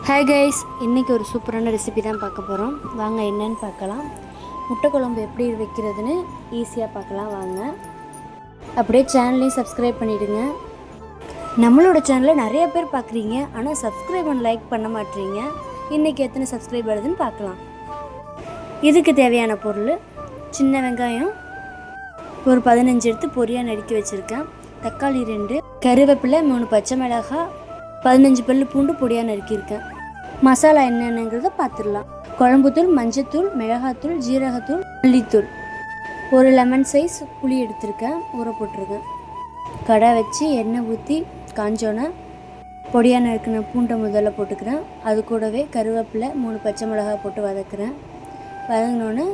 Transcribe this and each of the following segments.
Hi guys, இன்றைக்கி ஒரு சூப்பரான ரெசிபி தான் பார்க்க போகிறோம். வாங்க என்னன்னு பார்க்கலாம். முட்டை குழம்பு எப்படி வைக்கிறதுன்னு ஈஸியாக பார்க்கலாம் வாங்க. அப்படியே சேனலையும் சப்ஸ்கிரைப் பண்ணிவிடுங்க. நம்மளோட சேனலை நிறைய பேர் பார்க்குறீங்க, ஆனால் சப்ஸ்கிரைப் பண்ண லைக் பண்ண மாட்டீங்க. இன்றைக்கி எத்தனை சப்ஸ்கிரைப் வருதுன்னு பார்க்கலாம். இதுக்கு தேவையான பொருள்: சின்ன வெங்காயம் ஒரு 15 எடுத்து பொரியாக நறுக்கி வச்சுருக்கேன், தக்காளி 2, கருவேப்பிலை 3, பச்சை மிளகாய் 15 பல்லு பூண்டு பொடியாக நறுக்கியிருக்கேன். மசாலா என்னென்னங்கிறத பார்த்துடலாம். குழம்புத்தூள், மஞ்சத்தூள், மிளகாத்தூள், ஜீரகத்தூள், மல்லித்தூள், ஒரு லெமன் சைஸ் புளி எடுத்திருக்கேன், ஊற போட்டிருக்கேன். கடை வச்சு எண்ணெய் ஊற்றி காஞ்சோன்னே பொடியாக நறுக்கின பூண்டை முதல்ல போட்டுக்கிறேன். அது கூடவே கருவேப்பிலை 3 பச்சை மிளகாய் போட்டு வதக்குறேன். வதங்கினோன்னே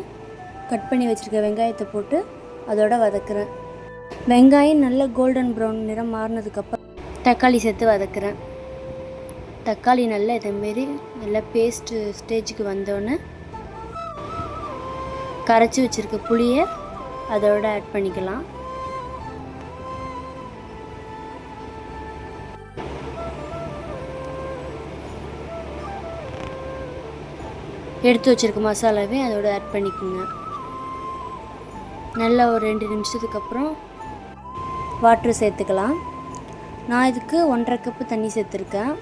கட் பண்ணி வச்சுருக்க வெங்காயத்தை போட்டு அதோட வதக்குறேன். வெங்காயம் நல்ல கோல்டன் ப்ரௌன் நிறம் மாறினதுக்கப்புறம் தக்காளி சேர்த்து வதக்குறேன். தக்காளி நல்லா இதேமாரி நல்லா பேஸ்ட்டு ஸ்டேஜுக்கு வந்தோடனே கரைச்சி வச்சுருக்க புளியை அதோட ஆட் பண்ணிக்கலாம். எடுத்து வச்சுருக்க மசாலாவே அதோட ஆட் பண்ணிக்கோங்க. நல்லா ஒரு 2 நிமிஷத்துக்கு அப்புறம் வாட்ரு சேர்த்துக்கலாம். நான் இதுக்கு 1.5 கப்பு தண்ணி சேர்த்துருக்கேன்.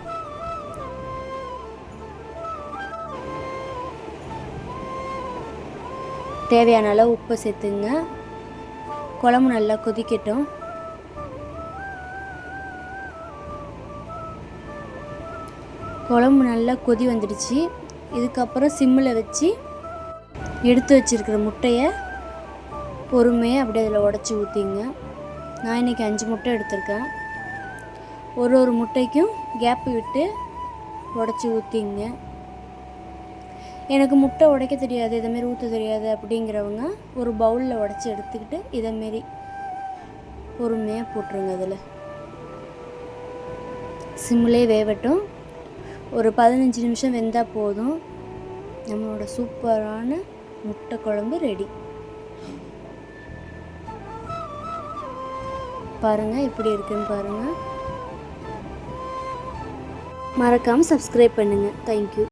தேவையான அளவு உப்பு சேர்த்துங்க. குழம்பு நல்லா கொதிக்கட்டும். குழம்பு நல்லா கொதி வந்துடுச்சு. இதுக்கப்புறம் சிம்மில் வச்சு எடுத்து வச்சுருக்கிற முட்டையை பொறுமையாக அப்படியே அதில் உடச்சி ஊற்றிங்க. நான் இன்றைக்கி 5 முட்டை எடுத்திருக்கேன். ஒரு முட்டைக்கும் கேப்பு விட்டு உடச்சி ஊற்றிங்க. எனக்கு முட்டை உடைக்க தெரியாது, இதேமாரி ஊற்ற தெரியாது அப்படிங்கிறவங்க ஒரு பவுலில் உடச்சி எடுத்துக்கிட்டு இதேமாரி பொறுமையாக போட்டுருங்க. அதில் சிம்மிலே வேகட்டும். ஒரு 15 நிமிஷம் வெந்தால் போதும். நம்மளோட சூப்பரான முட்டை குழம்பு ரெடி. பாருங்கள் எப்படி இருக்குன்னு பாருங்கள். மறக்காமல் சப்ஸ்கிரைப் பண்ணுங்கள். தேங்க்யூ.